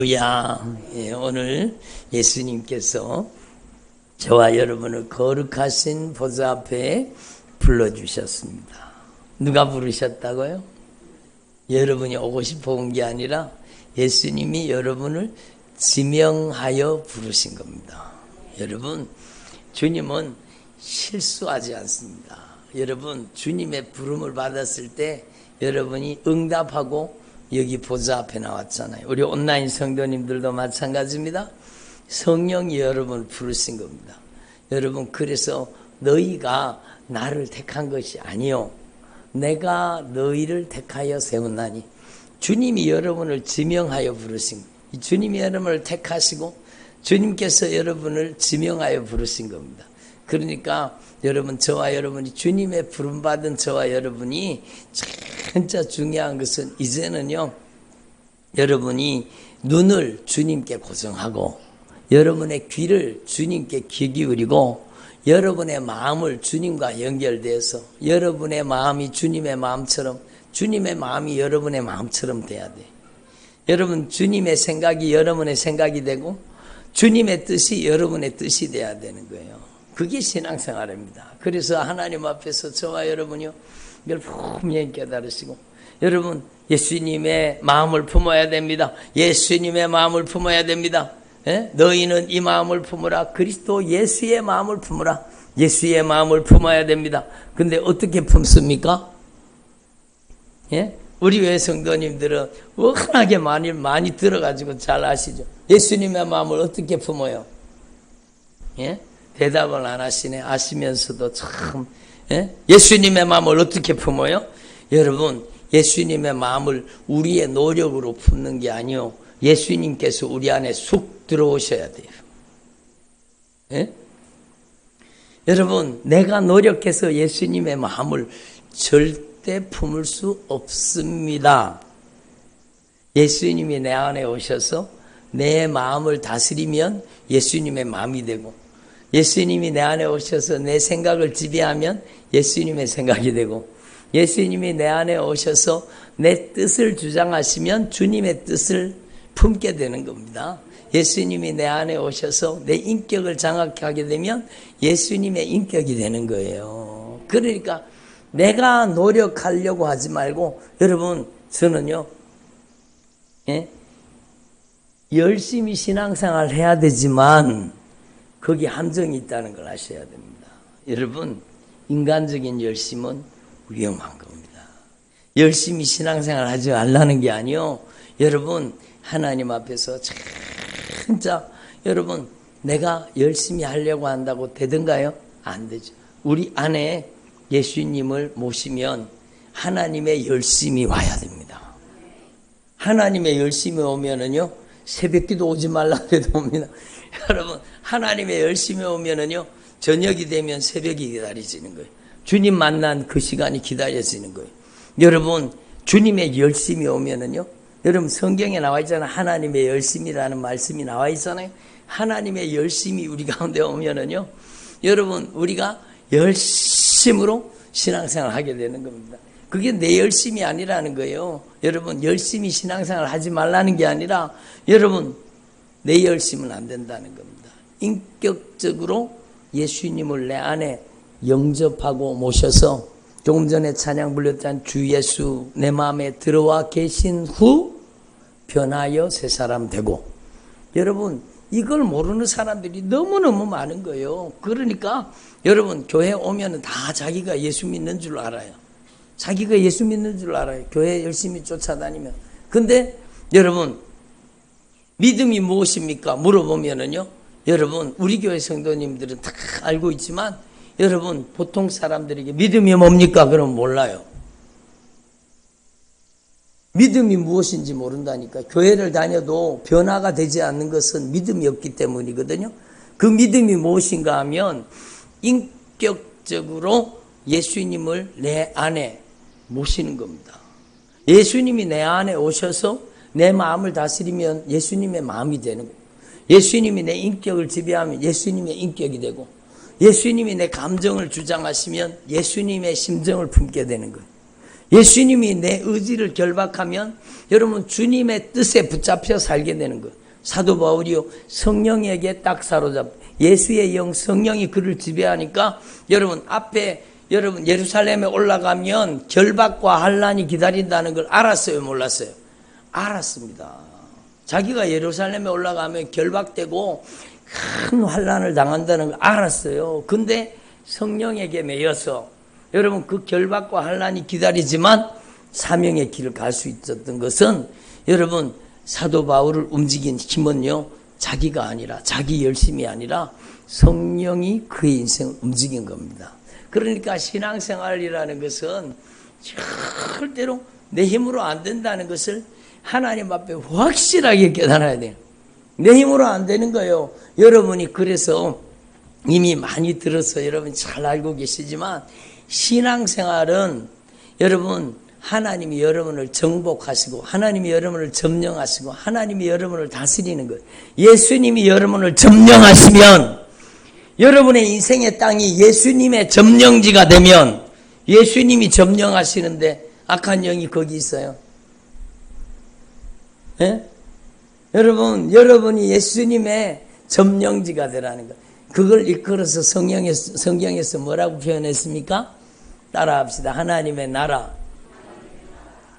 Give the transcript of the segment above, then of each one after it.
예, 오늘 예수님께서 저와 여러분을 거룩하신 보좌 앞에 불러주셨습니다. 누가 부르셨다고요? 여러분이 오고 싶어 온 게 아니라 예수님이 여러분을 지명하여 부르신 겁니다. 여러분, 주님은 실수하지 않습니다. 여러분, 주님의 부름을 받았을 때 여러분이 응답하고 여기 보좌 앞에 나왔잖아요. 우리 온라인 성도님들도 마찬가지입니다. 성령이 여러분을 부르신 겁니다. 여러분, 그래서 너희가 나를 택한 것이 아니요, 내가 너희를 택하여 세웠나니. 주님이 여러분을 지명하여 부르신 거예요. 주님이 여러분을 택하시고 주님께서 여러분을 지명하여 부르신 겁니다. 그러니까 여러분, 저와 여러분이 주님의 부름받은 저와 여러분이 진짜 중요한 것은 이제는요, 여러분이 눈을 주님께 고정하고 여러분의 귀를 주님께 귀 기울이고 여러분의 마음을 주님과 연결돼서 여러분의 마음이 주님의 마음처럼, 주님의 마음이 여러분의 마음처럼 돼야 돼. 여러분, 주님의 생각이 여러분의 생각이 되고 주님의 뜻이 여러분의 뜻이 돼야 되는 거예요. 그게 신앙생활입니다. 그래서 하나님 앞에서 저와 여러분이요, 이걸 분명히 깨달으시고, 여러분, 예수님의 마음을 품어야 됩니다. 예수님의 마음을 품어야 됩니다. 예? 너희는 이 마음을 품으라. 그리스도 예수의 마음을 품으라. 예수의 마음을 품어야 됩니다. 근데 어떻게 품습니까? 예? 우리 교회 성도님들은 워낙에 많이 들어가지고 잘 아시죠? 예수님의 마음을 어떻게 품어요? 예? 대답을 안 하시네. 아시면서도 참, 예? 예수님의 마음을 어떻게 품어요? 여러분, 예수님의 마음을 우리의 노력으로 품는 게 아니요, 예수님께서 우리 안에 쑥 들어오셔야 돼요. 예? 여러분, 내가 노력해서 예수님의 마음을 절대 품을 수 없습니다. 예수님이 내 안에 오셔서 내 마음을 다스리면 예수님의 마음이 되고, 예수님이 내 안에 오셔서 내 생각을 지배하면 예수님의 생각이 되고, 예수님이 내 안에 오셔서 내 뜻을 주장하시면 주님의 뜻을 품게 되는 겁니다. 예수님이 내 안에 오셔서 내 인격을 장악하게 되면 예수님의 인격이 되는 거예요. 그러니까 내가 노력하려고 하지 말고, 여러분, 저는요, 예? 열심히 신앙생활을 해야 되지만 거기 함정이 있다는 걸 아셔야 됩니다. 여러분, 인간적인 열심은 위험한 겁니다. 열심히 신앙생활 하지 말라는 게 아니요, 여러분, 하나님 앞에서 진짜 여러분, 내가 열심히 하려고 한다고 되던가요? 안 되죠. 우리 안에 예수님을 모시면 하나님의 열심이 와야 됩니다. 하나님의 열심이 오면은요, 새벽기도 오지 말라 해도 옵니다. 여러분, 하나님의 열심히 오면은요, 저녁이 되면 새벽이 기다려지는 거예요. 주님 만난 그 시간이 기다려지는 거예요. 여러분, 주님의 열심이 오면은요, 여러분, 성경에 나와 있잖아요. 하나님의 열심이라는 말씀이 나와 있잖아요. 하나님의 열심이 우리 가운데 오면은요, 여러분, 우리가 열심으로 신앙생활을 하게 되는 겁니다. 그게 내 열심이 아니라는 거예요. 여러분, 열심히 신앙생활을 하지 말라는 게 아니라, 여러분, 내 열심은 안 된다는 겁니다. 인격적으로 예수님을 내 안에 영접하고 모셔서, 조금 전에 찬양 불렸던 주 예수 내 마음에 들어와 계신 후 변하여 새 사람 되고, 여러분, 이걸 모르는 사람들이 너무너무 많은 거예요. 그러니까 여러분, 교회 오면 다 자기가 예수 믿는 줄 알아요. 자기가 예수 믿는 줄 알아요. 교회 열심히 쫓아다니면. 근데 여러분, 믿음이 무엇입니까? 물어보면은요, 여러분, 우리 교회 성도님들은 다 알고 있지만, 여러분, 보통 사람들에게 믿음이 뭡니까? 그러면 몰라요. 믿음이 무엇인지 모른다니까. 교회를 다녀도 변화가 되지 않는 것은 믿음이 없기 때문이거든요. 그 믿음이 무엇인가 하면 인격적으로 예수님을 내 안에 모시는 겁니다. 예수님이 내 안에 오셔서 내 마음을 다스리면 예수님의 마음이 되는 거예요. 예수님이 내 인격을 지배하면 예수님의 인격이 되고, 예수님이 내 감정을 주장하시면 예수님의 심정을 품게 되는 거예요. 예수님이 내 의지를 결박하면 여러분 주님의 뜻에 붙잡혀 살게 되는 거예요. 사도 바울이요 성령에게 딱 사로잡 예수의 영 성령이 그를 지배하니까 여러분 앞에 여러분 예루살렘에 올라가면 결박과 환란이 기다린다는 걸 알았어요, 몰랐어요? 알았습니다. 자기가 예루살렘에 올라가면 결박되고 큰 환란을 당한다는 걸 알았어요. 근데 성령에게 매여서 여러분 그 결박과 환란이 기다리지만 사명의 길을 갈 수 있었던 것은 여러분 사도 바울을 움직인 힘은요 자기가 아니라 자기 열심이 아니라 성령이 그의 인생을 움직인 겁니다. 그러니까 신앙생활이라는 것은 절대로 내 힘으로 안 된다는 것을 하나님 앞에 확실하게 깨달아야 돼요. 내 힘으로 안 되는 거예요. 여러분이 그래서 이미 많이 들어서 여러분 잘 알고 계시지만 신앙생활은 여러분 하나님이 여러분을 정복하시고 하나님이 여러분을 점령하시고 하나님이 여러분을 다스리는 거예요. 예수님이 여러분을 점령하시면 여러분의 인생의 땅이 예수님의 점령지가 되면 예수님이 점령하시는데 악한 영이 거기 있어요. 예? 여러분이 예수님의 점령지가 되라는 거. 그걸 일컬어서 성경에서 뭐라고 표현했습니까? 따라합시다. 하나님의 나라.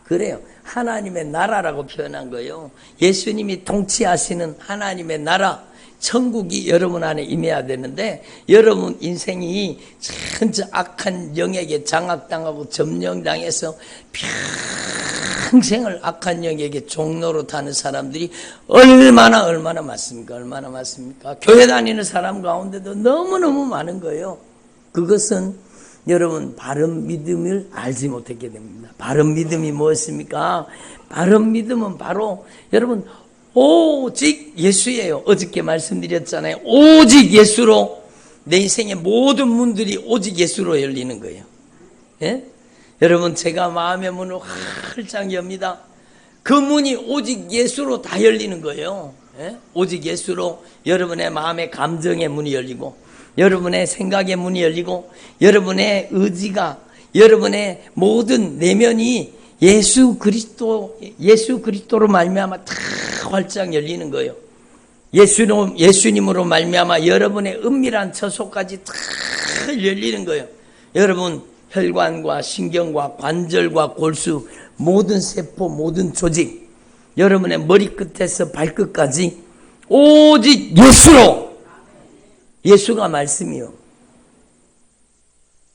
그래요. 하나님의 나라라고 표현한 거예요. 예수님이 통치하시는 하나님의 나라, 천국이 여러분 안에 임해야 되는데 여러분 인생이 진짜 악한 영에게 장악당하고 점령당해서 평생을 악한 영에게 종로로 타는 사람들이 얼마나 많습니까? 얼마나 많습니까? 교회 다니는 사람 가운데도 너무너무 많은 거예요. 그것은 여러분 바른 믿음을 알지 못했게 됩니다. 바른 믿음이 무엇입니까? 바른 믿음은 바로 여러분 오직 예수예요. 어저께 말씀드렸잖아요. 오직 예수로 내 인생의 모든 문들이 오직 예수로 열리는 거예요. 예? 여러분 제가 마음의 문을 활짝 엽니다. 그 문이 오직 예수로 다 열리는 거예요. 예? 오직 예수로 여러분의 마음의 감정의 문이 열리고 여러분의 생각의 문이 열리고 여러분의 의지가 여러분의 모든 내면이 예수 그리스도로 말미암아 다 활짝 열리는 거예요. 예수님으로 말미암아 여러분의 은밀한 처소까지 다 열리는 거예요. 여러분 혈관과 신경과 관절과 골수 모든 세포 모든 조직 여러분의 머리끝에서 발끝까지 오직 예수로 예수가 말씀이요.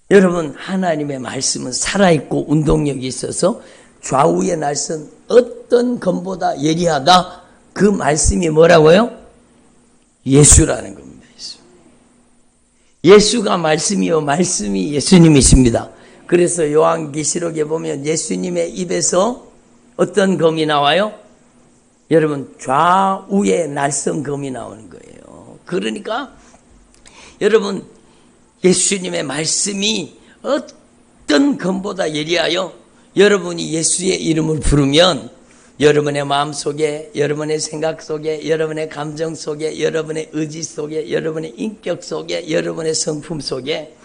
여러분 하나님의 말씀은 살아있고 운동력이 있어서 좌우의 날선 어떤 검보다 예리하다. 그 말씀이 뭐라고요? 예수라는 겁니다. 예수가 말씀이요 말씀이 예수님이십니다. 그래서 요한계시록에 보면 예수님의 입에서 어떤 검이 나와요? 여러분 좌우의 날선 검이 나오는 거예요. 그러니까 여러분 예수님의 말씀이 어떤 검보다 예리하여 여러분이 예수의 이름을 부르면 여러분의 마음 속에 여러분의 생각 속에 여러분의 감정 속에 여러분의 의지 속에 여러분의 인격 속에 여러분의 성품 속에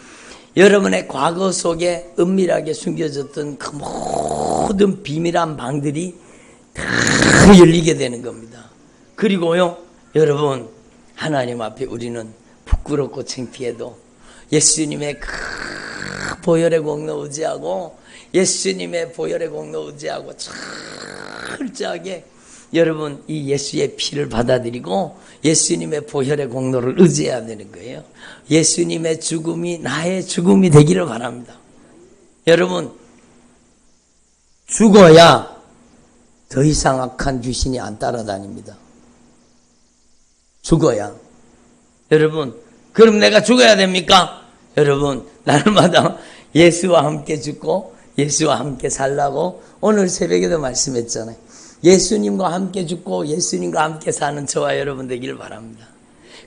여러분의 과거 속에 은밀하게 숨겨졌던 그 모든 비밀한 방들이 다 열리게 되는 겁니다. 그리고요 여러분 하나님 앞에 우리는 부끄럽고 창피해도 예수님의 그 보혈의 공로 의지하고 예수님의 보혈의 공로 의지하고 철저하게 여러분 이 예수의 피를 받아들이고 예수님의 보혈의 공로를 의지해야 되는 거예요. 예수님의 죽음이 나의 죽음이 되기를 바랍니다. 여러분 죽어야 더 이상 악한 귀신이 안 따라다닙니다. 죽어야. 여러분 그럼 내가 죽어야 됩니까? 여러분 날마다 예수와 함께 죽고 예수와 함께 살라고 오늘 새벽에도 말씀했잖아요. 예수님과 함께 죽고 예수님과 함께 사는 저와 여러분 되기를 바랍니다.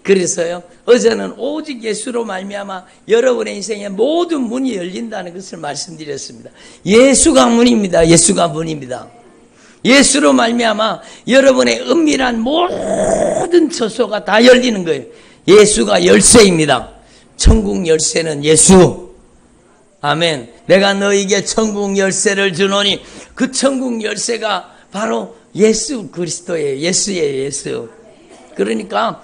그래서요 어제는 오직 예수로 말미암아 여러분의 인생의 모든 문이 열린다는 것을 말씀드렸습니다. 예수가 문입니다. 예수가 문입니다. 예수로 말미암아 여러분의 은밀한 모든 처소가 다 열리는 거예요. 예수가 열쇠입니다. 천국 열쇠는 예수. 아멘. 내가 너에게 천국 열쇠를 주노니 그 천국 열쇠가 바로 예수 그리스도예요. 예수예요. 예수. 그러니까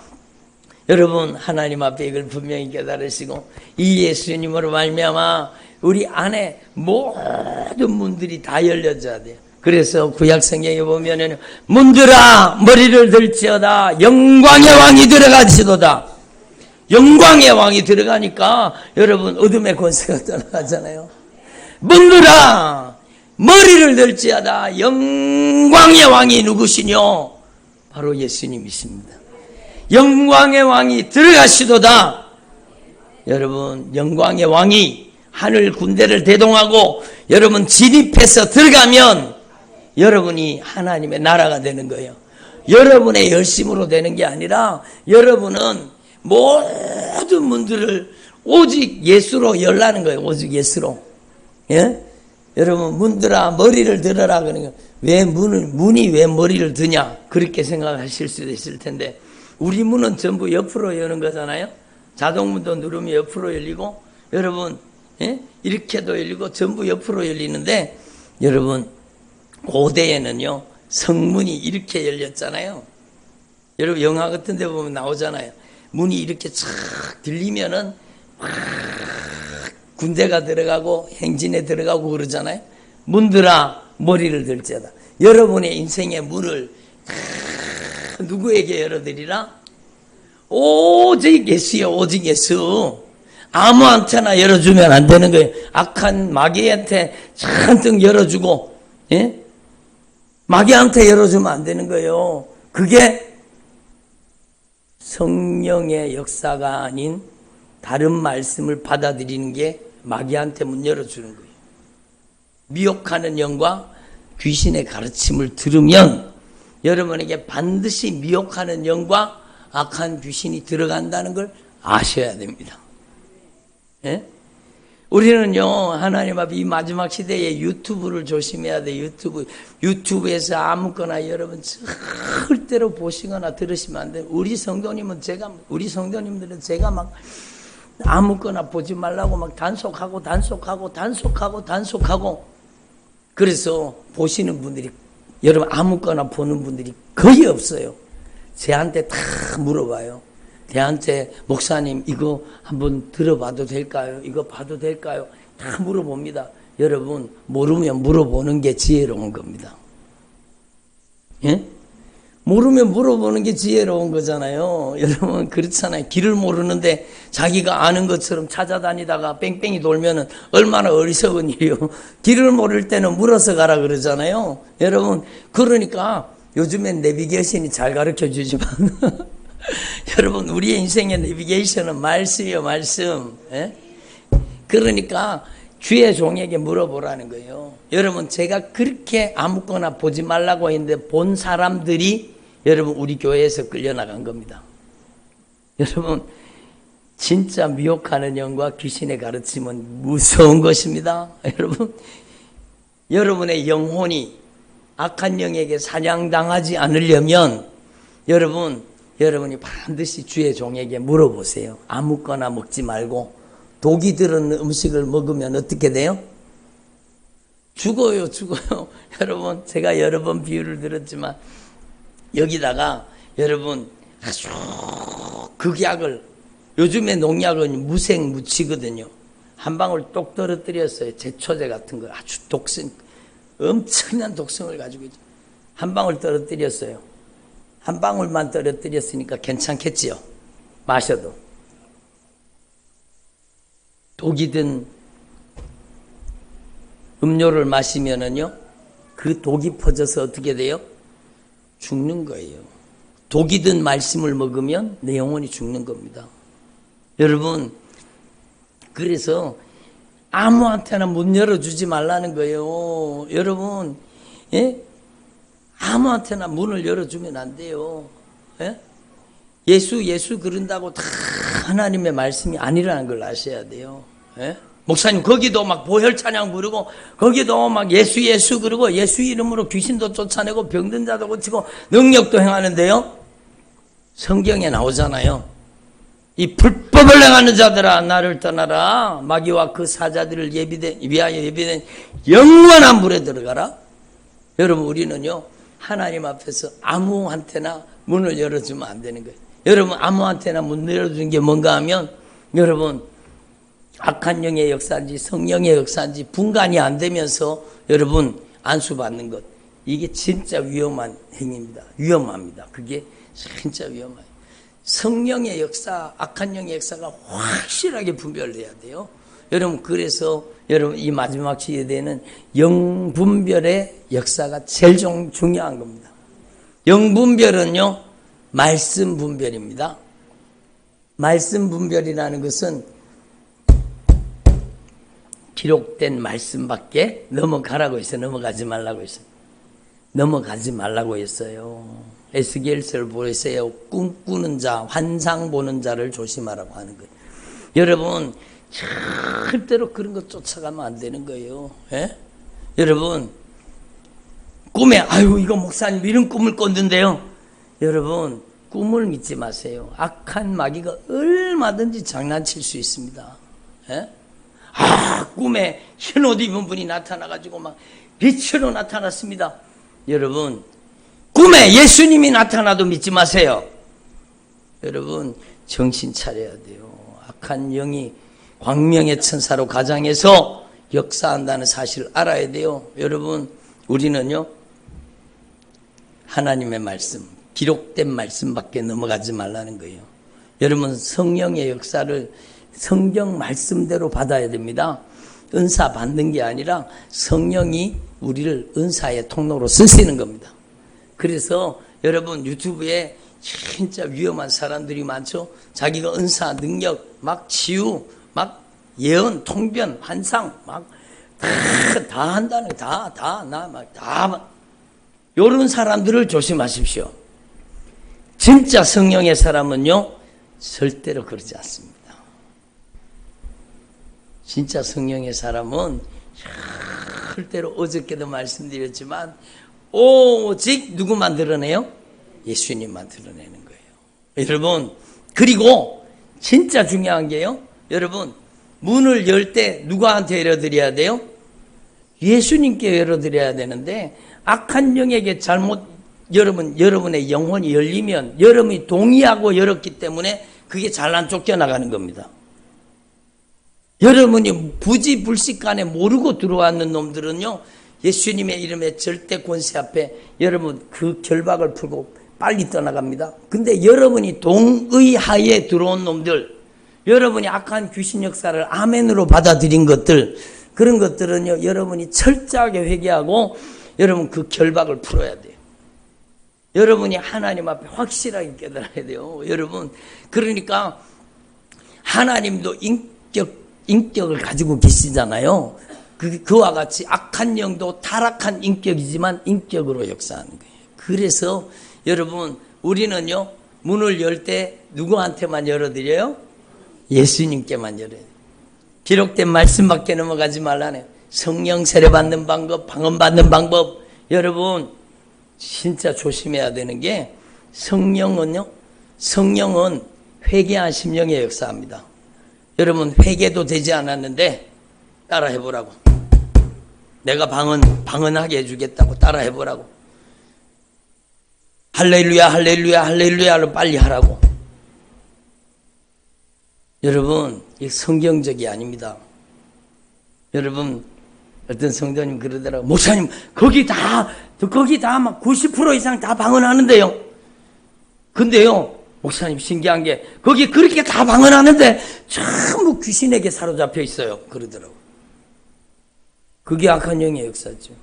여러분 하나님 앞에 이걸 분명히 깨달으시고 이 예수님으로 말미암아 우리 안에 모든 문들이 다 열려져야 돼요. 그래서 구약 성경에 보면은 문들아 머리를 들지어다 영광의 왕이 들어가시도다. 영광의 왕이 들어가니까 여러분 어둠의 권세가 떠나가잖아요. 문들아 머리를 들지어다 영광의 왕이 누구시뇨? 바로 예수님이십니다. 영광의 왕이 들어가시도다. 여러분 영광의 왕이 하늘 군대를 대동하고 여러분 진입해서 들어가면 여러분이 하나님의 나라가 되는 거예요. 여러분의 열심으로 되는 게 아니라 여러분은 모든 문들을 오직 예수로 열라는 거예요. 오직 예수로. 예? 여러분 문들아 머리를 들어라 그러는 거예요. 왜 문이 왜 머리를 드냐 그렇게 생각하실 수도 있을 텐데 우리 문은 전부 옆으로 여는 거잖아요. 자동문도 누르면 옆으로 열리고 여러분 예? 이렇게도 열리고 전부 옆으로 열리는데 여러분 고대에는요 성문이 이렇게 열렸잖아요. 여러분 영화 같은 데 보면 나오잖아요. 문이 이렇게 쫙 들리면은 막 군대가 들어가고 행진에 들어가고 그러잖아요. 문들아 머리를 들지어다. 여러분의 인생의 문을 누구에게 열어드리라? 오직 예수요. 오직 예수. 아무한테나 열어주면 안 되는 거예요. 악한 마귀한테 잔뜩 열어주고 예? 마귀한테 열어주면 안 되는 거예요. 그게 성령의 역사가 아닌 다른 말씀을 받아들이는 게 마귀한테 문 열어주는 거예요. 미혹하는 영과 귀신의 가르침을 들으면 여러분에게 반드시 미혹하는 영과 악한 귀신이 들어간다는 걸 아셔야 됩니다. 예? 우리는요 하나님 앞에 이 마지막 시대에 유튜브를 조심해야 돼요. 유튜브에서 아무거나 여러분 절대로 보시거나 들으시면 안 돼요. 우리 성도님들은 제가 막 아무거나 보지 말라고 막 단속하고 그래서 보시는 분들이 여러분 아무거나 보는 분들이 거의 없어요. 저한테 다 물어봐요. 저한테 목사님 이거 한번 들어봐도 될까요? 이거 봐도 될까요? 다 물어봅니다. 여러분 모르면 물어보는 게 지혜로운 겁니다. 예? 모르면 물어보는 게 지혜로운 거잖아요. 여러분 그렇잖아요. 길을 모르는데 자기가 아는 것처럼 찾아다니다가 뺑뺑이 돌면은 얼마나 어리석은 일이요. 길을 모를 때는 물어서 가라 그러잖아요. 여러분 그러니까 요즘엔 내비게이션이 잘 가르쳐 주지만 여러분 우리의 인생의 내비게이션은 말씀이요 말씀. 예? 그러니까 주의 종에게 물어보라는 거예요. 여러분 제가 그렇게 아무거나 보지 말라고 했는데 본 사람들이 여러분 우리 교회에서 끌려나간 겁니다. 여러분 진짜 미혹하는 영과 귀신의 가르침은 무서운 것입니다. 여러분 여러분의 영혼이 악한 영에게 사냥당하지 않으려면 여러분이 반드시 주의 종에게 물어보세요. 아무거나 먹지 말고 독이 들은 음식을 먹으면 어떻게 돼요? 죽어요. 여러분 제가 여러 번 비유를 들었지만 여기다가 여러분 아주 극약을 요즘에 농약은 무색무취거든요. 한 방울 똑 떨어뜨렸어요. 제초제 같은 거 아주 엄청난 독성을 가지고 있죠. 한 방울 떨어뜨렸어요. 한 방울만 떨어뜨렸으니까 괜찮겠지요. 마셔도. 독이 든 음료를 마시면은요, 그 독이 퍼져서 어떻게 돼요? 죽는 거예요. 독이 든 말씀을 먹으면 내 영혼이 죽는 겁니다. 여러분, 그래서 아무한테나 문 열어주지 말라는 거예요. 여러분, 예? 아무한테나 문을 열어주면 안 돼요. 예? 예수 그런다고 다 하나님의 말씀이 아니라는 걸 아셔야 돼요. 예? 목사님 거기도 막 보혈 찬양 부르고 거기도 막 예수 그러고 예수 이름으로 귀신도 쫓아내고 병든 자도 고치고 능력도 행하는데요. 성경에 나오잖아요. 이 불법을 행하는 자들아 나를 떠나라. 마귀와 그 사자들을 위하여 예비된 영원한 물에 들어가라. 여러분 우리는요 하나님 앞에서 아무한테나 문을 열어주면 안 되는 거예요. 여러분 아무한테나 문 열어주는 게 뭔가 하면 여러분 악한 영의 역사인지 성령의 역사인지 분간이 안 되면서 여러분 안수받는 것, 이게 진짜 위험한 행위입니다. 위험합니다. 그게 진짜 위험해요. 성령의 역사, 악한 영의 역사가 확실하게 분별돼야 돼요. 여러분 그래서 여러분 이 마지막 시대에는 영분별의 역사가 제일 중요한 겁니다. 영분별은요 말씀 분별입니다. 말씀 분별이라는 것은 기록된 말씀밖에 넘어가라고 했어요. 넘어가지 말라고 했어요. 넘어가지 말라고 했어요. 에스겔서를 보세요. 꿈꾸는 자, 환상 보는 자를 조심하라고 하는 거예요. 여러분 절대로 그런 거 쫓아가면 안 되는 거예요. 예? 여러분 꿈에 아유 이거 목사님 이런 꿈을 꿨는데요. 여러분 꿈을 믿지 마세요. 악한 마귀가 얼마든지 장난칠 수 있습니다. 예? 꿈에 흰 옷 입은 분이 나타나가지고 막 빛으로 나타났습니다. 여러분 꿈에 예수님이 나타나도 믿지 마세요. 여러분 정신 차려야 돼요. 악한 영이 광명의 천사로 가장해서 역사한다는 사실을 알아야 돼요. 여러분 우리는요 하나님의 말씀, 기록된 말씀밖에 넘어가지 말라는 거예요. 여러분 성령의 역사를 성경 말씀대로 받아야 됩니다. 은사 받는 게 아니라 성령이 우리를 은사의 통로로 쓰시는 겁니다. 그래서 여러분 유튜브에 진짜 위험한 사람들이 많죠. 자기가 은사, 능력, 막 치유, 막 예언, 통변, 환상 막 다 한다는 다 이런 사람들을 조심하십시오. 진짜 성령의 사람은요 절대로 그러지 않습니다. 진짜 성령의 사람은 절대로 어저께도 말씀드렸지만 오직 누구만 드러내요? 예수님만 드러내는 거예요. 여러분 그리고 진짜 중요한 게요. 여러분 문을 열 때 누구한테 열어드려야 돼요? 예수님께 열어드려야 되는데 악한 영에게 잘못 여러분의 영혼이 열리면 여러분이 동의하고 열었기 때문에 그게 잘 안 쫓겨나가는 겁니다. 여러분이 부지불식간에 모르고 들어왔는 놈들은요 예수님의 이름에 절대 권세 앞에 여러분 그 결박을 풀고 빨리 떠나갑니다. 근데 여러분이 동의하에 들어온 놈들, 여러분이 악한 귀신 역사를 아멘으로 받아들인 것들, 그런 것들은요 여러분이 철저하게 회개하고 여러분 그 결박을 풀어야 돼요. 여러분이 하나님 앞에 확실하게 깨달아야 돼요. 여러분 그러니까 하나님도 인격을 가지고 계시잖아요. 그와 같이 악한 영도 타락한 인격이지만 인격으로 역사하는 거예요. 그래서 여러분 우리는요 문을 열 때 누구한테만 열어드려요? 예수님께만 열어야 돼요. 기록된 말씀밖에 넘어가지 말라네요. 성령 세례받는 방법, 방언받는 방법. 여러분 진짜 조심해야 되는 게 성령은 회개한 심령에 역사합니다. 여러분 회개도 되지 않았는데 따라 해보라고. 내가 방언하게 해주겠다고 따라 해보라고. 할렐루야 할렐루야 할렐루야를 빨리 하라고. 여러분 이 성경적이 아닙니다. 여러분 어떤 성도님 그러더라고요. 목사님 거기 다 막 90% 이상 다 방언하는데요. 근데요 목사님 신기한 게 거기 그렇게 다 방언하는데 전부 귀신에게 사로잡혀 있어요. 그러더라고요. 그게 악한 영의 역사죠.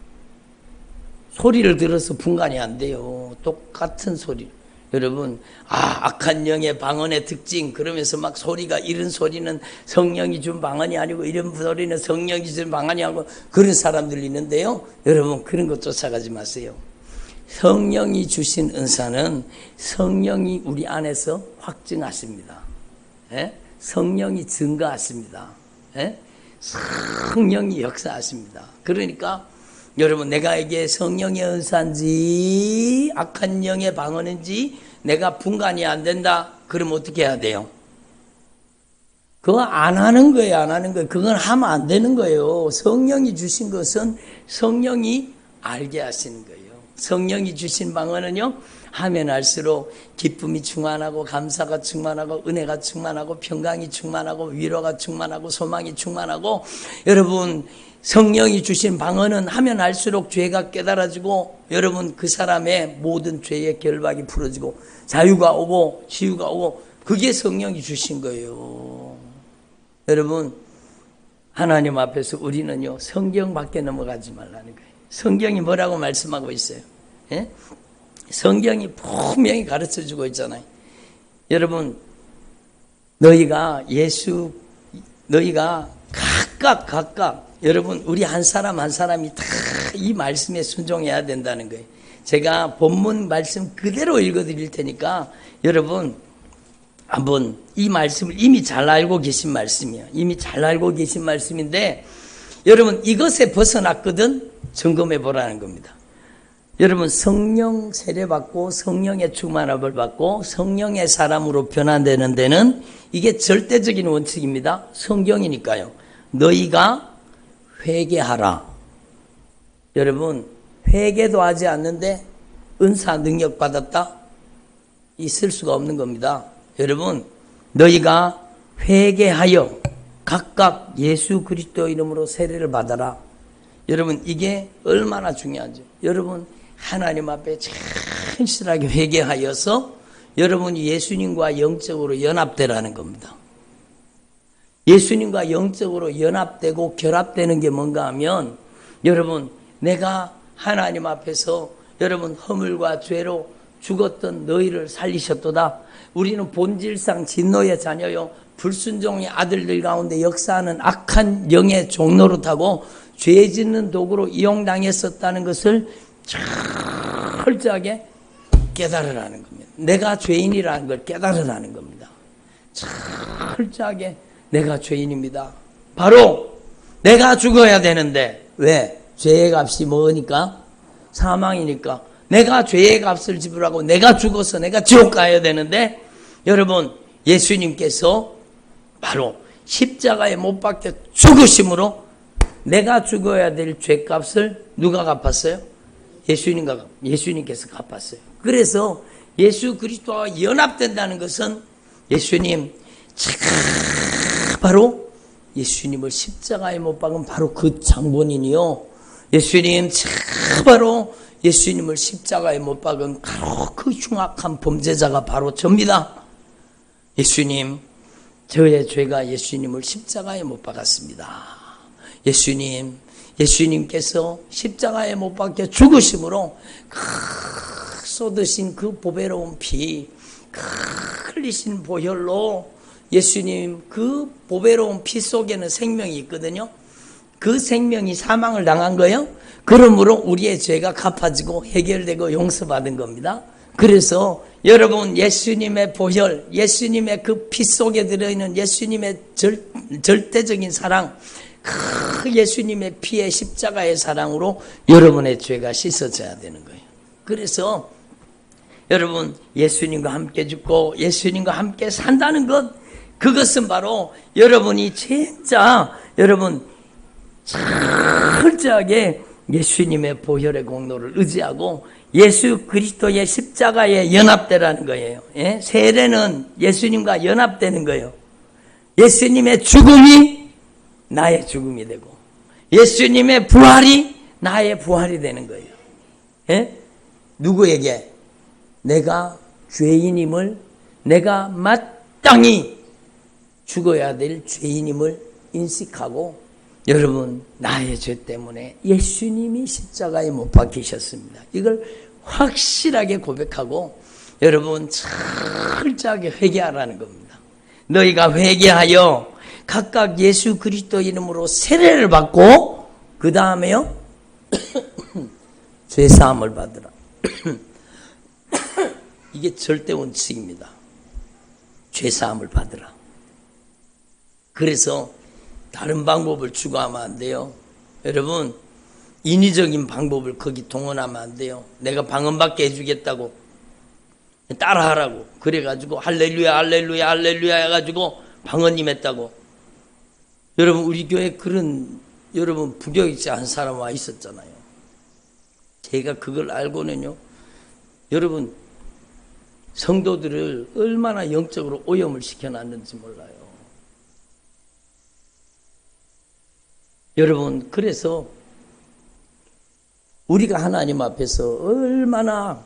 소리를 들어서 분간이 안 돼요. 똑같은 소리. 여러분 악한 영의 방언의 특징 그러면서 막 소리가 이런 소리는 성령이 준 방언이 아니고 이런 소리는 성령이 준 방언이 아니고 그런 사람들이 있는데요. 여러분 그런 거 쫓아가지 마세요. 성령이 주신 은사는 성령이 우리 안에서 확증하십니다. 예? 성령이 증거하십니다. 예? 성령이 역사하십니다. 그러니까 여러분 내가 이게 성령의 은사인지 악한 영의 방언인지 내가 분간이 안 된다. 그럼 어떻게 해야 돼요? 그거 안 하는 거예요, 안 하는 거예요. 그건 하면 안 되는 거예요. 성령이 주신 것은 성령이 알게 하시는 거예요. 성령이 주신 방언은요, 하면 할수록 기쁨이 충만하고 감사가 충만하고 은혜가 충만하고 평강이 충만하고 위로가 충만하고 소망이 충만하고, 여러분 성령이 주신 방언은 하면 할수록 죄가 깨달아지고, 여러분 그 사람의 모든 죄의 결박이 풀어지고 자유가 오고 치유가 오고, 그게 성령이 주신 거예요. 여러분 하나님 앞에서 우리는요, 성경 밖에 넘어가지 말라는 거예요. 성경이 뭐라고 말씀하고 있어요? 예? 성경이 분명히 가르쳐주고 있잖아요. 여러분 너희가 각각 여러분 우리 한 사람 한 사람이 다 이 말씀에 순종해야 된다는 거예요. 제가 본문 말씀 그대로 읽어드릴 테니까 여러분 한번 이 말씀을 이미 잘 알고 계신 말씀이에요. 이미 잘 알고 계신 말씀인데, 여러분 이것에 벗어났거든 점검해 보라는 겁니다. 여러분 성령 세례받고 성령의 충만함을 받고 성령의 사람으로 변화되는 데는 이게 절대적인 원칙입니다. 성경이니까요. 너희가 회개하라. 여러분 회개도 하지 않는데 은사 능력 받았다? 있을 수가 없는 겁니다. 여러분 너희가 회개하여 각각 예수 그리스도 이름으로 세례를 받아라. 여러분 이게 얼마나 중요한지. 여러분 하나님 앞에 진실하게 회개하여서 여러분이 예수님과 영적으로 연합되라는 겁니다. 예수님과 영적으로 연합되고 결합되는 게 뭔가 하면, 여러분 내가 하나님 앞에서 여러분 허물과 죄로 죽었던 너희를 살리셨도다. 우리는 본질상 진노의 자녀요 불순종의 아들들 가운데 역사하는 악한 영의 종노릇하고 죄 짓는 도구로 이용당했었다는 것을 철저하게 깨달으라는 겁니다. 내가 죄인이라는 걸 깨달으라는 겁니다. 철저하게 내가 죄인입니다. 바로 내가 죽어야 되는데, 왜? 죄의 값이 뭐니까? 사망이니까. 내가 죄의 값을 지불하고 내가 죽어서 내가 지옥 가야 되는데, 여러분 예수님께서 바로 십자가에 못 박혀 죽으심으로 내가 죽어야 될 죄값을 누가 갚았어요? 예수님께서 갚았어요. 그래서 예수 그리스도와 연합된다는 것은 예수님 바로 예수님을 십자가에 못 박은 바로 그 장본인이요, 예수님 바로 예수님을 십자가에 못 박은 바로 그 흉악한 범죄자가 바로 접니다. 예수님, 저의 죄가 예수님을 십자가에 못 박았습니다. 예수님께서 십자가에 못 박혀 죽으심으로 쏟으신 그 보배로운 피, 흘리신 보혈로 예수님 그 보배로운 피 속에는 생명이 있거든요. 그 생명이 사망을 당한 거예요. 그러므로 우리의 죄가 갚아지고 해결되고 용서받은 겁니다. 그래서 여러분 예수님의 보혈, 예수님의 그 피 속에 들어있는 예수님의 절대적인 사랑, 그 예수님의 피의 십자가의 사랑으로 여러분의 죄가 씻어져야 되는 거예요. 그래서 여러분 예수님과 함께 죽고 예수님과 함께 산다는 것, 그것은 바로 여러분이 진짜 여러분 철저하게 예수님의 보혈의 공로를 의지하고 예수 그리스도의 십자가에 연합되라는 거예요. 예? 세례는 예수님과 연합되는 거예요. 예수님의 죽음이 나의 죽음이 되고 예수님의 부활이 나의 부활이 되는 거예요. 예? 누구에게? 내가 죄인임을, 내가 마땅히 죽어야 될 죄인임을 인식하고, 여러분 나의 죄 때문에 예수님이 십자가에 못 박히셨습니다. 이걸 확실하게 고백하고 여러분 철저하게 회개하라는 겁니다. 너희가 회개하여 각각 예수 그리스도 이름으로 세례를 받고 그 다음에요 죄사함을 받으라. 이게 절대 원칙입니다. 죄사함을 받으라. 그래서 다른 방법을 추구하면 안 돼요. 여러분 인위적인 방법을 거기 동원하면 안 돼요. 내가 방언받게 해주겠다고 따라하라고 그래가지고 할렐루야 할렐루야 할렐루야 해가지고 방언님 했다고. 여러분 우리 교회 그런 여러분 부교육자 한 사람 와 있었잖아요. 제가 그걸 알고는요, 여러분 성도들을 얼마나 영적으로 오염을 시켜놨는지 몰라요. 여러분 그래서 우리가 하나님 앞에서 얼마나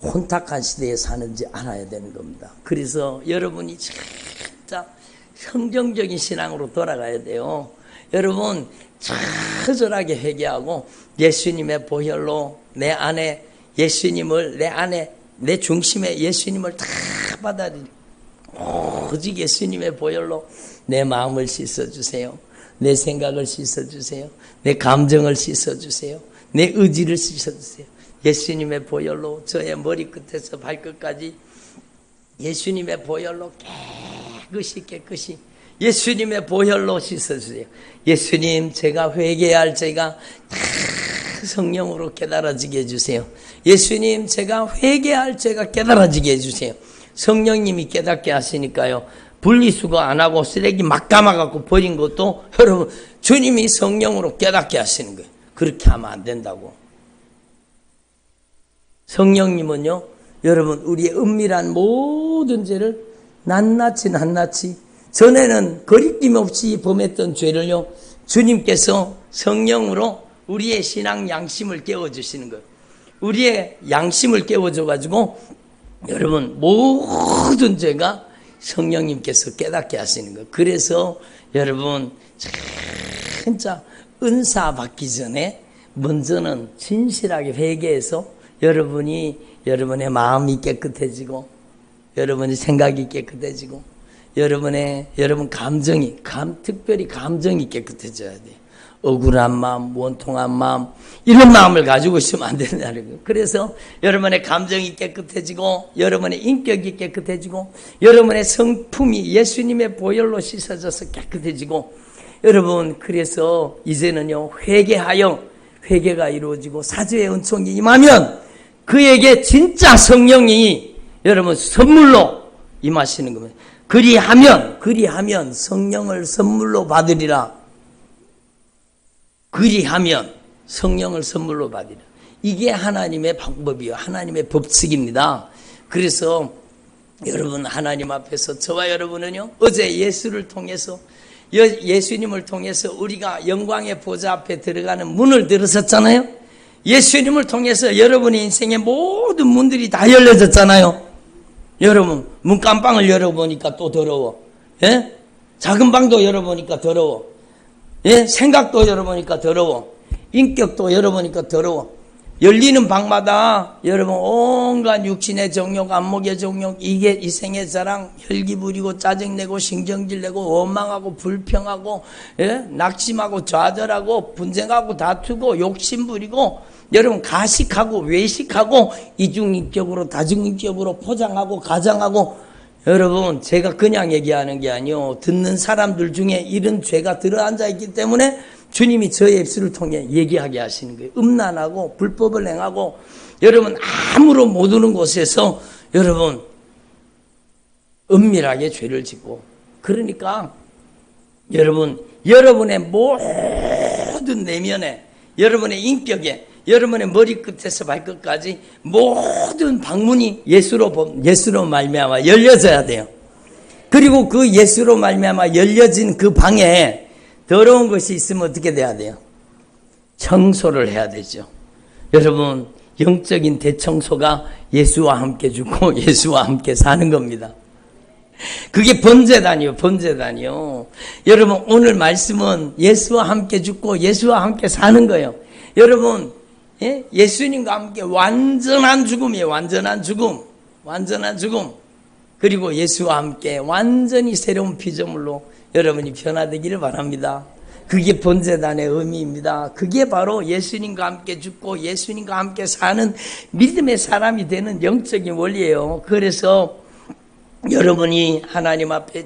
혼탁한 시대에 사는지 알아야 되는 겁니다. 그래서 여러분이 진짜 성경적인 신앙으로 돌아가야 돼요. 여러분 처절하게 회개하고 예수님의 보혈로 내 안에 예수님을 내 중심에 예수님을 다 받아들이고 오직 예수님의 보혈로 내 마음을 씻어주세요. 내 생각을 씻어주세요. 내 감정을 씻어주세요. 내 의지를 씻어주세요. 예수님의 보혈로 저의 머리끝에서 발끝까지 예수님의 보혈로 깨끗이 예수님의 보혈로 씻어주세요. 예수님 제가 회개할 제가 다 성령으로 깨달아지게 해주세요. 예수님 제가 회개할 제가 깨달아지게 해주세요. 성령님이 깨닫게 하시니까요, 분리수거 안 하고 쓰레기 막 감아갖고 버린 것도 여러분 주님이 성령으로 깨닫게 하시는 거예요. 그렇게 하면 안 된다고. 성령님은요 여러분 우리의 은밀한 모든 죄를 낱낱이 전에는 거리낌 없이 범했던 죄를요 주님께서 성령으로 우리의 신앙 양심을 깨워주시는 거예요. 우리의 양심을 깨워줘가지고 여러분 모든 죄가 성령님께서 깨닫게 하시는 거예요. 그래서 여러분 진짜 은사 받기 전에 먼저는 진실하게 회개해서 여러분의 마음이 깨끗해지고 여러분의 생각이 깨끗해지고 여러분 감정이 특별히 감정이 깨끗해져야 돼요. 억울한 마음, 원통한 마음, 이런 마음을 가지고 있으면 안 된다는 거예요. 그래서 여러분의 감정이 깨끗해지고 여러분의 인격이 깨끗해지고 여러분의 성품이 예수님의 보혈로 씻어져서 깨끗해지고 여러분 그래서 이제는요 회개가 이루어지고 사죄의 은총이 임하면 그에게 진짜 성령이 여러분 선물로 임하시는 겁니다. 그리하면 성령을 선물로 받으리라. 그리하면 성령을 선물로 받으리라. 이게 하나님의 방법이요. 하나님의 법칙입니다. 그래서 여러분 하나님 앞에서 저와 여러분은요 어제 예수님을 통해서 우리가 영광의 보좌 앞에 들어가는 문을 들었었잖아요. 예수님을 통해서 여러분의 인생의 모든 문들이 다 열려졌잖아요. 여러분 문간방을 열어보니까 또 더러워. 예? 작은 방도 열어보니까 더러워. 예? 생각도 열어보니까 더러워. 인격도 열어보니까 더러워. 열리는 방마다 여러분 온갖 육신의 정욕, 안목의 정욕, 이게 이생의 자랑, 혈기 부리고 짜증내고 신경질내고 원망하고 불평하고 낙심하고 좌절하고 분쟁하고 다투고 욕심 부리고 여러분 가식하고 외식하고 이중인격으로 다중인격으로 포장하고 가장하고 여러분 제가 그냥 얘기하는 게 아니요 듣는 사람들 중에 이런 죄가 들어앉아 있기 때문에 주님이 저의 입술을 통해 얘기하게 하시는 거예요. 음란하고 불법을 행하고 여러분 아무로 모르는 곳에서 여러분 은밀하게 죄를 짓고 그러니까 여러분의 모든 내면에 여러분의 인격에 여러분의 머리끝에서 발끝까지 모든 방문이 예수로 말미암아 열려져야 돼요. 그리고 그 예수로 말미암아 열려진 그 방에 더러운 것이 있으면 어떻게 돼야 돼요? 청소를 해야 되죠. 여러분 영적인 대청소가 예수와 함께 죽고 예수와 함께 사는 겁니다. 그게 번제단이요. 여러분 오늘 말씀은 예수와 함께 죽고 예수와 함께 사는 거예요. 여러분 예수님과 함께 완전한 죽음이에요. 완전한 죽음. 그리고 예수와 함께 완전히 새로운 피조물로 여러분이 변화되기를 바랍니다. 그게 번제단의 의미입니다. 그게 바로 예수님과 함께 죽고 예수님과 함께 사는 믿음의 사람이 되는 영적인 원리예요. 그래서 여러분이 하나님 앞에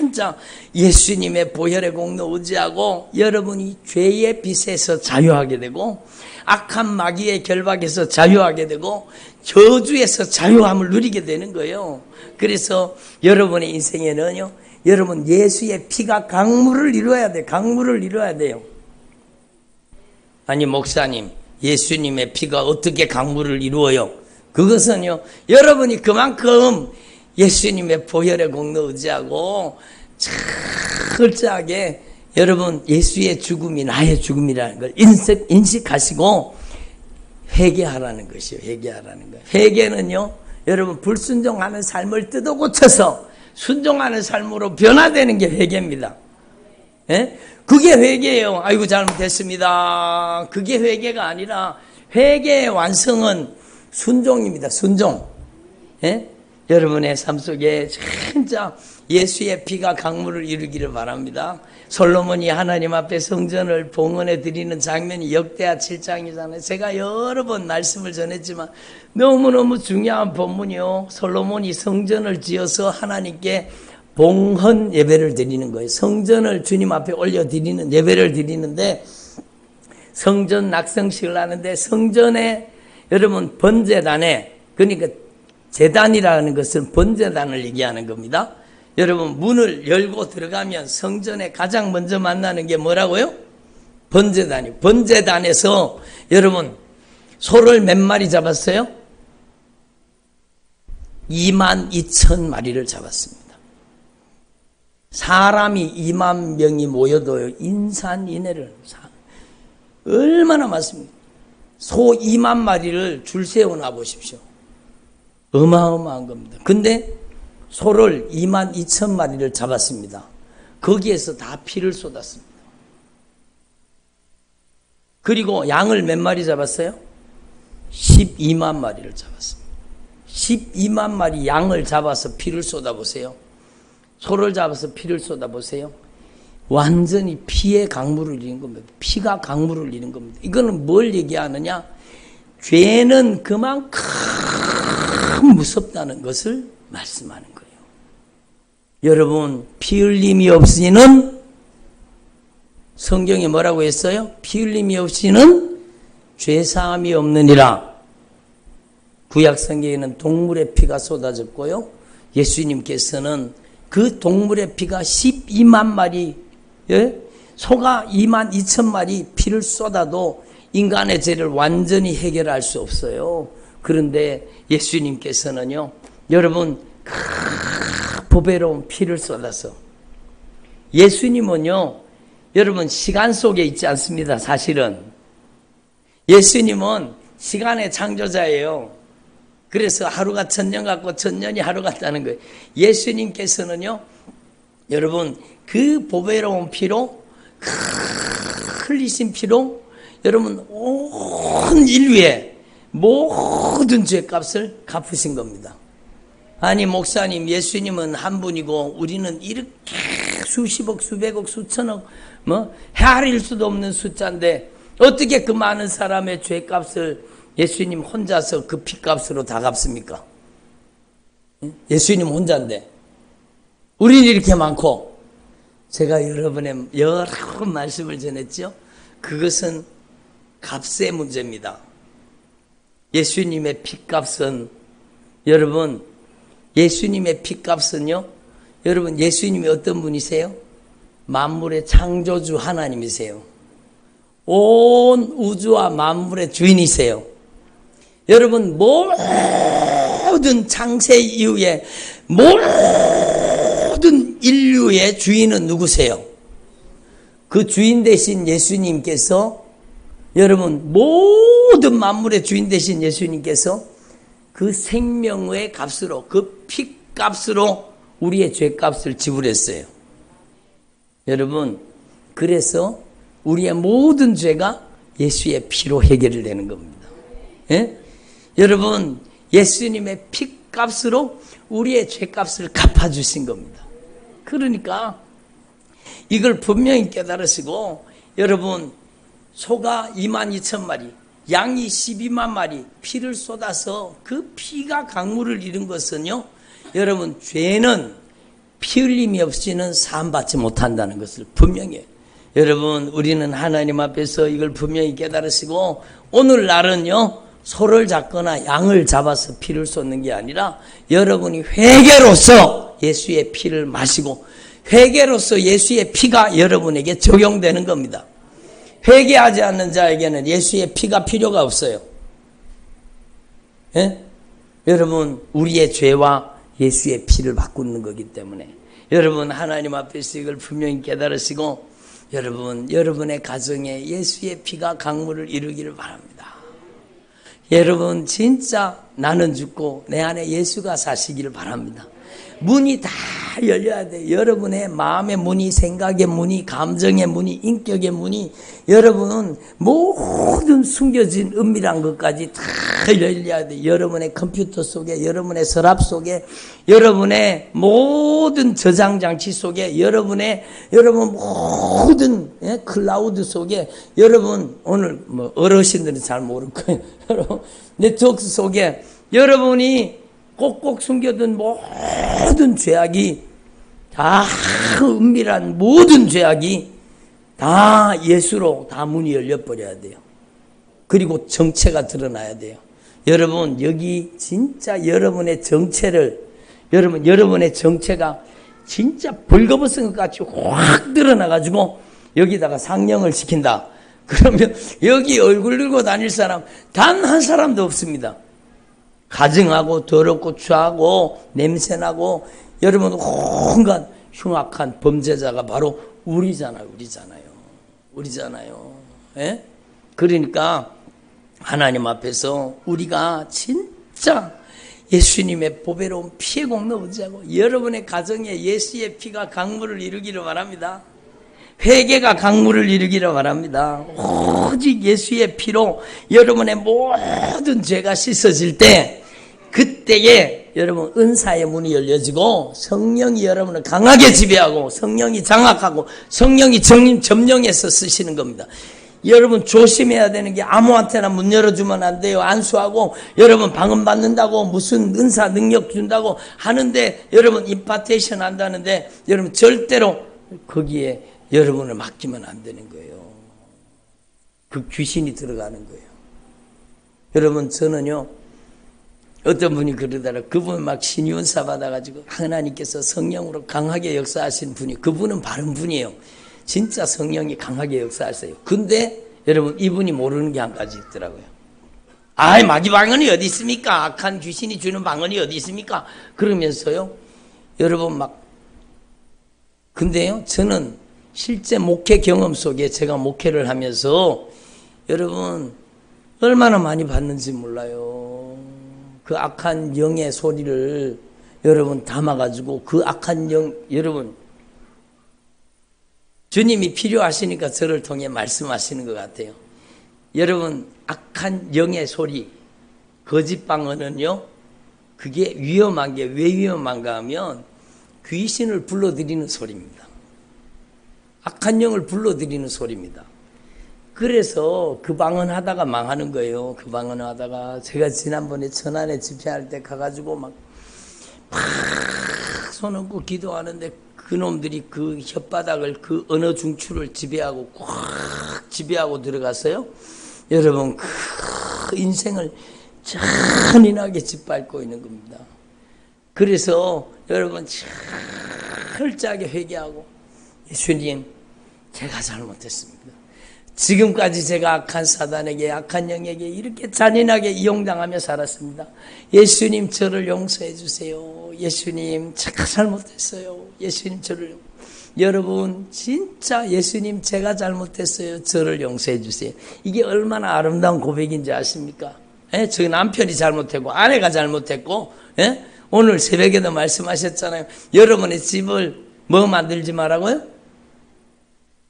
진짜 예수님의 보혈의 공로 의지하고 여러분이 죄의 빚에서 자유하게 되고 악한 마귀의 결박에서 자유하게 되고 저주에서 자유함을 누리게 되는 거예요. 그래서 여러분의 인생에는요, 여러분 예수의 피가 강물을 이루어야 돼요. 강물을 이루어야 돼요. 아니 목사님, 예수님의 피가 어떻게 강물을 이루어요? 그것은요, 여러분이 그만큼 예수님의 보혈의 공로 의지하고 철저하게 여러분 예수의 죽음이 나의 죽음이라는 걸 인식하시고 회개하라는 것이요. 회개하라는 거예요. 회개는요, 여러분 불순종하는 삶을 뜯어 고쳐서 순종하는 삶으로 변화되는 게 회개입니다. 예? 그게 회개예요. 아이고 잘못했습니다. 그게 회개가 아니라 회개의 완성은 순종입니다. 순종. 예? 여러분의 삶 속에 진짜 예수의 피가 강물을 이루기를 바랍니다. 솔로몬이 하나님 앞에 성전을 봉헌해 드리는 장면이 역대하 7장이잖아요. 제가 여러 번 말씀을 전했지만 너무너무 중요한 본문이요. 솔로몬이 성전을 지어서 하나님께 봉헌 예배를 드리는 거예요. 성전을 주님 앞에 올려드리는 예배를 드리는데 성전 낙성식을 하는데 성전에 여러분 번제단에, 그러니까 제단이라는 것은 번제단을 얘기하는 겁니다. 여러분 문을 열고 들어가면 성전에 가장 먼저 만나는 게 뭐라고요? 번제단이요. 번제단에서 여러분 소를 몇 마리 잡았어요? 22,000마리를 잡았습니다. 사람이 2만 명이 모여도요, 인산인해를 얼마나 많습니까? 소 2만 마리를 줄 세워놔 보십시오. 어마어마한 겁니다. 근데 소를 22,000마리를 잡았습니다. 거기에서 다 피를 쏟았습니다. 그리고 양을 몇 마리 잡았어요? 12만 마리를 잡았습니다. 12만 마리 양을 잡아서 피를 쏟아보세요. 소를 잡아서 피를 쏟아보세요. 완전히 피의 강물을 이루는 겁니다. 피가 강물을 이루는 겁니다. 이거는 뭘 얘기하느냐? 죄는 그만큼 무섭다는 것을 말씀하는 거예요. 여러분, 피 흘림이 없이는, 성경에 뭐라고 했어요? 피 흘림이 없이는 죄사함이 없느니라. 구약 성경에는 동물의 피가 쏟아졌고요, 예수님께서는 그 동물의 피가 12만 마리, 예? 소가 22,000마리 피를 쏟아도 인간의 죄를 완전히 해결할 수 없어요. 그런데 예수님께서는요, 여러분 보배로운 피를 쏟아서, 예수님은요 여러분 시간 속에 있지 않습니다. 사실은 예수님은 시간의 창조자예요. 그래서 하루가 천년 같고 천년이 하루 같다는 거예요. 예수님께서는요 여러분 그 보배로운 피로, 흘리신 피로 여러분 온 인류의 모든 죄값을 갚으신 겁니다. 아니 목사님, 예수님은 한 분이고 우리는 이렇게 수십억 수백억 수천억 헤아릴 수도 없는 숫자인데 어떻게 그 많은 사람의 죄값을 예수님 혼자서 그 피값으로 다 갚습니까? 예수님 혼자인데 우리는 이렇게 많고. 제가 여러분의 여러 번 말씀을 전했죠. 그것은 값의 문제입니다. 예수님의 피값은, 여러분 예수님의 피값은요, 여러분 예수님이 어떤 분이세요? 만물의 창조주 하나님이세요. 온 우주와 만물의 주인이세요. 여러분 모든 창세 이후에 모든 인류의 주인은 누구세요? 그 주인 되신 예수님께서, 여러분 모든 만물의 주인 되신 예수님께서 그 생명의 값으로, 그 피값으로 우리의 죄값을 지불했어요. 여러분 그래서 우리의 모든 죄가 예수의 피로 해결이 되는 겁니다. 예? 여러분 예수님의 피값으로 우리의 죄값을 갚아주신 겁니다. 그러니까 이걸 분명히 깨달으시고, 여러분 소가 22,000마리, 양이 12만 마리 피를 쏟아서 그 피가 강물을 이룬 것은요, 여러분 죄는 피 흘림이 없이는 사함받지 못한다는 것을 분명히 해요. 여러분, 우리는 하나님 앞에서 이걸 분명히 깨달으시고, 오늘날은요, 소를 잡거나 양을 잡아서 피를 쏟는 게 아니라 여러분이 회개로서 예수의 피를 마시고 회개로서 예수의 피가 여러분에게 적용되는 겁니다. 회개하지 않는 자에게는 예수의 피가 필요가 없어요. 예? 여러분, 우리의 죄와 예수의 피를 바꾸는 거기 때문에 여러분, 하나님 앞에서 이걸 분명히 깨달으시고 여러분, 여러분의 가정에 예수의 피가 강물을 이루기를 바랍니다. 여러분, 진짜 나는 죽고 내 안에 예수가 사시기를 바랍니다. 문이 다 열려야 돼요. 여러분의 마음의 문이, 생각의 문이, 감정의 문이, 인격의 문이, 여러분은 모든 숨겨진 은밀한 것까지 다 열려야 돼요. 여러분의 컴퓨터 속에, 여러분의 서랍 속에, 여러분의 모든 저장장치 속에, 여러분 모든 클라우드 속에, 여러분 오늘 뭐 어르신들은 잘 모를 거예요. 여러분 네트워크 속에 여러분이 꼭꼭 숨겨둔 모든 죄악이 다 은밀한 모든 죄악이 다 예수로 다 문이 열려버려야 돼요. 그리고 정체가 드러나야 돼요. 여러분, 여기 진짜 여러분의 정체를, 여러분의 정체가 진짜 벌거벗은 것 같이 확 드러나가지고 여기다가 상영을 시킨다. 그러면 여기 얼굴 들고 다닐 사람 단 한 사람도 없습니다. 가증하고 더럽고 추하고 냄새나고 여러분 온갖 흉악한 범죄자가 바로 우리잖아요. 예? 그러니까 하나님 앞에서 우리가 진짜 예수님의 보배로운 피의 공로 의지하고 여러분의 가정에 예수의 피가 강물을 이루기를 바랍니다. 회개가 강물을 이루기를 바랍니다. 오직 예수의 피로 여러분의 모든 죄가 씻어질 때 그때에 여러분 은사의 문이 열려지고 성령이 여러분을 강하게 지배하고 성령이 장악하고 성령이 점령해서 쓰시는 겁니다. 여러분 조심해야 되는 게 아무한테나 문 열어주면 안 돼요. 안수하고 여러분 방언 받는다고 무슨 은사 능력 준다고 하는데 여러분 임파테이션 한다는데 여러분 절대로 거기에 여러분을 맡기면 안 되는 거예요. 그 귀신이 들어가는 거예요. 여러분, 저는요, 어떤 분이 그러더라. 그분 막 신유은사 받아가지고 하나님께서 성령으로 강하게 역사하신 분이, 그분은 바른 분이에요. 진짜 성령이 강하게 역사하세요. 근데 여러분, 이분이 모르는 게 한 가지 있더라고요. 아이, 마귀 방언이 어디 있습니까? 악한 귀신이 주는 방언이 어디 있습니까? 그러면서요, 여러분 막, 근데요, 저는 실제 목회 경험 속에 제가 목회를 하면서 여러분 얼마나 많이 봤는지 몰라요. 그 악한 영의 소리를 여러분 담아가지고 그 악한 영, 여러분 주님이 필요하시니까 저를 통해 말씀하시는 것 같아요. 여러분, 악한 영의 소리, 거짓 방언은요, 그게 위험한 게 왜 위험한가 하면 귀신을 불러들이는 소리입니다. 악한 영을 불러들이는 소리입니다. 그래서 그 방언 하다가 망하는 거예요. 그 방언 하다가 제가 지난번에 천안에 집회할 때 가가지고 막 손 얹고 기도하는데 그놈들이 그 혓바닥을 그 언어 중추를 지배하고 꽉 지배하고 들어갔어요. 여러분 그 인생을 잔인하게 짓밟고 있는 겁니다. 그래서 여러분 철저하게 회개하고 예수님 제가 잘못했습니다. 지금까지 제가 악한 사단에게 악한 영에게 이렇게 잔인하게 이용당하며 살았습니다. 예수님 저를 용서해 주세요. 예수님 제가 잘못했어요. 예수님 저를 여러분 진짜 예수님 제가 잘못했어요. 저를 용서해 주세요. 이게 얼마나 아름다운 고백인지 아십니까? 예? 저희 남편이 잘못했고 아내가 잘못했고 예? 오늘 새벽에도 말씀하셨잖아요. 여러분의 집을 뭐 만들지 말라고요?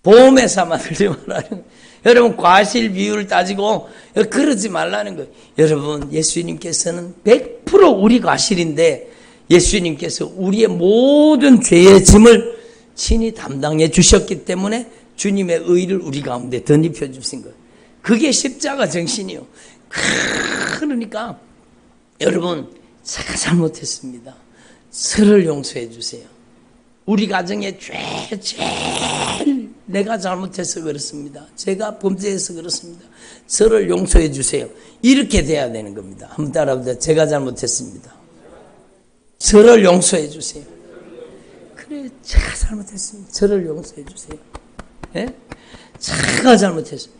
보험회사 만들지 말라는 거예요. 여러분 과실 비율을 따지고 그러지 말라는 거예요. 여러분 예수님께서는 100% 우리 과실인데 예수님께서 우리의 모든 죄의 짐을 친히 담당해 주셨기 때문에 주님의 의를 우리 가운데 덧입혀 주신 거예요. 그게 십자가 정신이요. 그러니까 여러분 제가 잘못했습니다. 저를 용서해 주세요. 우리 가정의 제일 내가 잘못해서 그렇습니다. 제가 범죄해서 그렇습니다. 저를 용서해 주세요. 이렇게 돼야 되는 겁니다. 한번 따라합니다. 제가 잘못했습니다. 저를 용서해 주세요. 그래, 제가 잘못했습니다. 저를 용서해 주세요. 예? 제가 잘못했어요.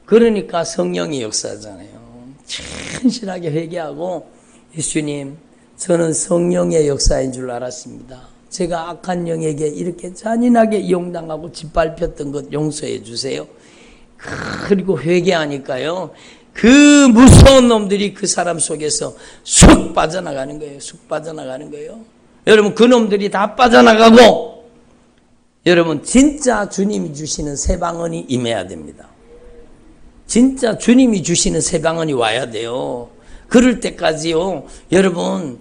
그러니까 성령이 역사하잖아요. 진실하게 회개하고, 예수님, 저는 성령의 역사인 줄 알았습니다. 제가 악한 영에게 이렇게 잔인하게 이용당하고 짓밟혔던 것 용서해 주세요. 그리고 회개하니까요, 그 무서운 놈들이 그 사람 속에서 쑥 빠져나가는 거예요. 쑥 빠져나가는 거예요. 여러분, 그 놈들이 다 빠져나가고, 여러분, 진짜 주님이 주시는 새 방언이 임해야 됩니다. 진짜 주님이 주시는 새 방언이 와야 돼요. 그럴 때까지요, 여러분,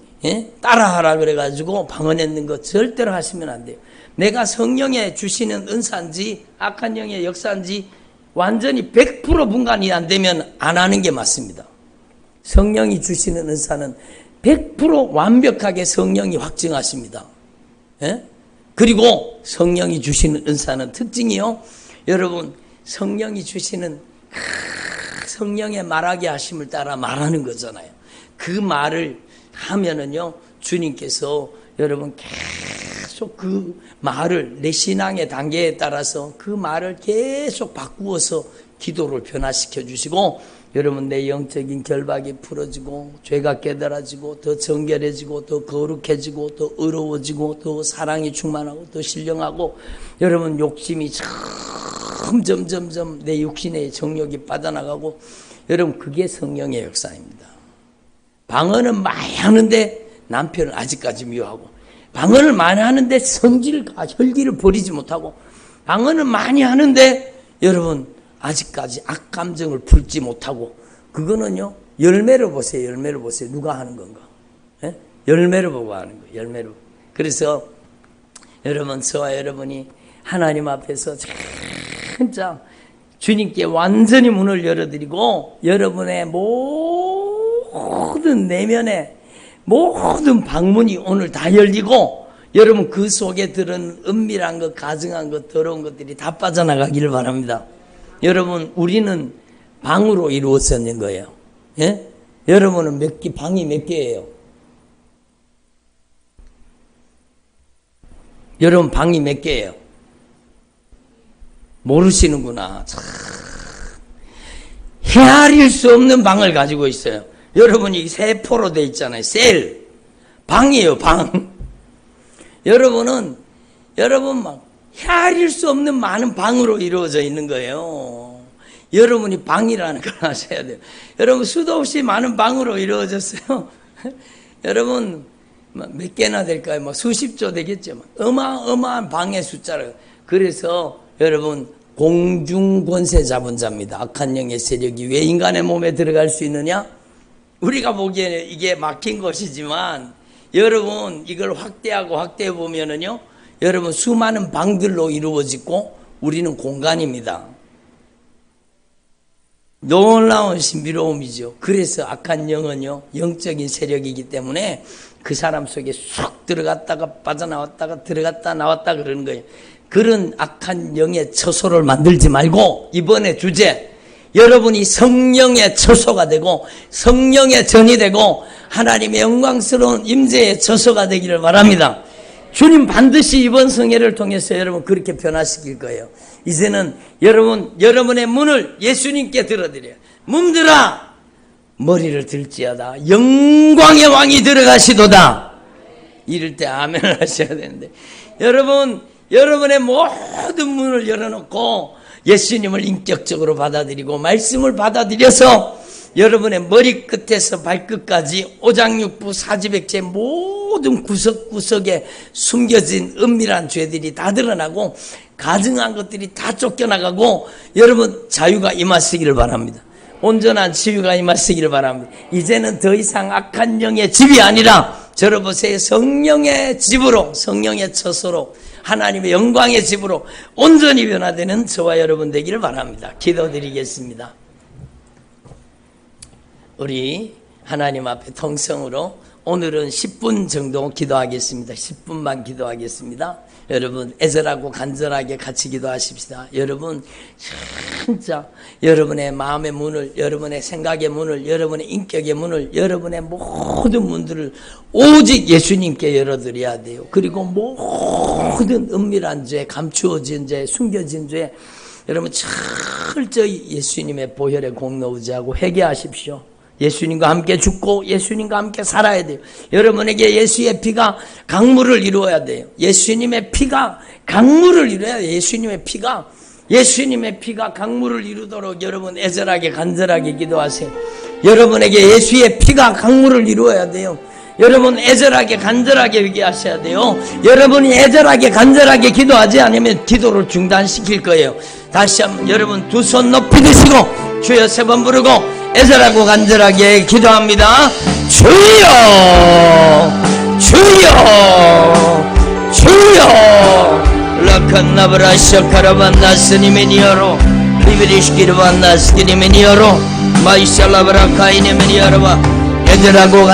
따라하라 그래가지고 방언했는 거 절대로 하시면 안 돼요. 내가 성령에 주시는 은사인지 악한 영의 역사인지 완전히 100% 분간이 안 되면 안 하는 게 맞습니다. 성령이 주시는 은사는 100% 완벽하게 성령이 확증하십니다. 그리고 성령이 주시는 은사는 특징이요, 여러분, 성령이 주시는 성령의 말하게 하심을 따라 말하는 거잖아요. 그 말을 하면은요, 주님께서 여러분 계속 그 말을 내 신앙의 단계에 따라서 그 말을 계속 바꾸어서 기도를 변화시켜 주시고, 여러분 내 영적인 결박이 풀어지고 죄가 깨달아지고 더 정결해지고 더 거룩해지고 더 의로워지고 더 사랑이 충만하고 더 신령하고, 여러분 욕심이 점점 내 육신의 정욕이 빠져나가고, 여러분 그게 성령의 역사입니다. 방언은 많이 하는데 남편은 아직까지 미워하고, 방언을 많이 하는데 성질과 혈기를 버리지 못하고, 방언을 많이 하는데 여러분 아직까지 악감정을 풀지 못하고, 그거는요 열매를 보세요. 열매를 보세요. 누가 하는 건가? 열매를 보고 하는 거예요. 열매를. 그래서 여러분, 저와 여러분이 하나님 앞에서 진짜 주님께 완전히 문을 열어드리고, 여러분의 모든 내면의 모든 방문이 오늘 다 열리고, 여러분 그 속에 들은 은밀한 것, 가증한 것, 더러운 것들이 다 빠져나가기를 바랍니다. 여러분, 우리는 방으로 이루어졌는 거예요. 예? 여러분은 방이 몇 개예요? 여러분 방이 몇 개예요? 모르시는구나. 참 헤아릴 수 없는 방을 가지고 있어요. 여러분이 세포로 돼 있잖아요. 셀. 방이에요, 방. 여러분 막 헤아릴 수 없는 많은 방으로 이루어져 있는 거예요. 여러분이 방이라는 걸 아셔야 돼요. 여러분 수도 없이 많은 방으로 이루어졌어요. 여러분 몇 개나 될까요? 뭐 수십조 되겠죠. 어마어마한 방의 숫자를. 그래서 여러분 공중권세 잡은 자입니다. 악한 영의 세력이 왜 인간의 몸에 들어갈 수 있느냐? 우리가 보기에는 이게 막힌 것이지만, 여러분 이걸 확대하고 확대해 보면은요, 여러분 수많은 방들로 이루어지고 우리는 공간입니다. 놀라운 신비로움이죠. 그래서 악한 영은요 영적인 세력이기 때문에 그 사람 속에 쑥 들어갔다가 빠져나왔다가 들어갔다 나왔다 그러는 거예요. 그런 악한 영의 처소를 만들지 말고, 이번에 주제, 여러분이 성령의 처소가 되고 성령의 전이 되고 하나님의 영광스러운 임재의 처소가 되기를 바랍니다. 주님 반드시 이번 성회를 통해서 여러분 그렇게 변화시킬 거예요. 이제는 여러분의 문을 예수님께 들어드려요. 문들아, 머리를 들지어다 영광의 왕이 들어가시도다. 이럴 때 아멘을 하셔야 되는데, 여러분의 모든 문을 열어놓고 예수님을 인격적으로 받아들이고 말씀을 받아들여서 여러분의 머리끝에서 발끝까지 오장육부 사지백체 모든 구석구석에 숨겨진 은밀한 죄들이 다 드러나고 가증한 것들이 다 쫓겨나가고, 여러분 자유가 임하시기를 바랍니다. 온전한 치유가 임하시기를 바랍니다. 이제는 더 이상 악한 영의 집이 아니라 저러보세요, 성령의 집으로, 성령의 처소로, 하나님의 영광의 집으로 온전히 변화되는 저와 여러분 되기를 바랍니다. 기도드리겠습니다. 우리 하나님 앞에 통성으로 오늘은 10분 정도 기도하겠습니다. 10분만 기도하겠습니다. 여러분 애절하고 간절하게 같이 기도하십시다. 여러분 진짜 여러분의 마음의 문을, 여러분의 생각의 문을, 여러분의 인격의 문을, 여러분의 모든 문들을 오직 예수님께 열어드려야 돼요. 그리고 모든 은밀한 죄, 감추어진 죄, 숨겨진 죄, 여러분 철저히 예수님의 보혈에 공로의지하고 회개하십시오. 예수님과 함께 죽고 예수님과 함께 살아야 돼요. 여러분에게 예수의 피가 강물을 이루어야 돼요. 예수님의 피가 강물을 이루어야 돼요. 예수님의 피가 강물을 이루도록 여러분 애절하게 간절하게 기도하세요. 여러분에게 예수의 피가 강물을 이루어야 돼요. 여러분 애절하게 간절하게 회개하셔야 돼요. 여러분이 애절하게 간절하게 기도하지 않으면 기도를 중단시킬 거예요. 다시 한번 여러분 두 손 높이 드시고 주여 3번 부르고 애절하고 간절하게 기도합니다. 주여 주여 주여 라칸나브라 샤카라반나스니메니어로 리베리시키르반나스키니메니어로 마이샬라브라 카이네메니어로와 애절하고